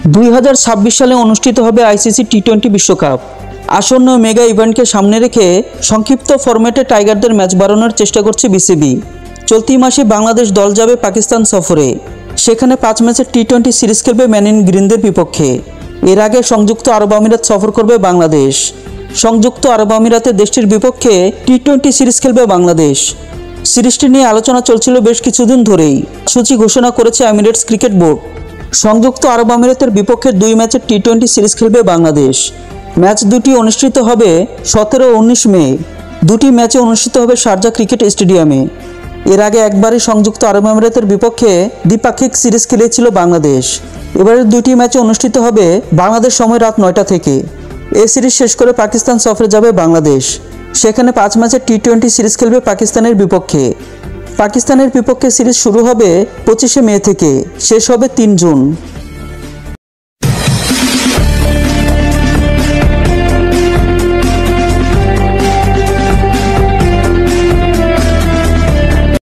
2026 সালে অনুষ্ঠিত হবে আইসিসি টি-20 বিশ্বকাপ। আসন্ন মেগা ইভেন্টকে সামনে রেখে সংক্ষিপ্ত ফরম্যাটে টাইগারদের ম্যাচ বাড়ানোর চেষ্টা করছে বিসিবি। চলতি মাসে বাংলাদেশ দল যাবে পাকিস্তান সফরে। সেখানে 5 ম্যাচের টি-20 সিরিজ খেলবে ম্যান ইন গ্রিনদের বিপক্ষে। এর আগে সংযুক্ত আরব আমিরাত সফর করবে বাংলাদেশ। সংযুক্ত আরব আমিরাতে দেশটির বিপক্ষে টি-20 সিরিজ খেলবে বাংলাদেশ। সিরিজটি নিয়ে আলোচনা চলছিল বেশ কিছুদিন ধরেই। সূচি ঘোষণা করেছে এমিরেটস ক্রিকেট বোর্ড। সংযুক্ত আরব আমিরাতের বিপক্ষে 2 ম্যাচের টি-20 সিরিজ খেলবে বাংলাদেশ। ম্যাচ দুটি অনুষ্ঠিত হবে 17 ও 19 মে। দুটি ম্যাচে অনুষ্ঠিত হবে শারজা ক্রিকেট স্টেডিয়ামে। এর আগে একবারই সংযুক্ত আরব আমিরাতের বিপক্ষে দ্বিপাক্ষিক সিরিজ খেলেছিল বাংলাদেশ। এবারের দুটি ম্যাচে অনুষ্ঠিত হবে বাংলাদেশ সময় রাত 9টা থেকে। এই সিরিজ শেষ করে পাকিস্তান সফরে যাবে বাংলাদেশ। সেখানে 5 ম্যাচের টি-20 সিরিজ খেলবে পাকিস্তানের বিপক্ষে। পাকিস্তানের বিপক্ষে সিরিজ শুরু হবে 25 মে থেকে, শেষ হবে 3 জুন।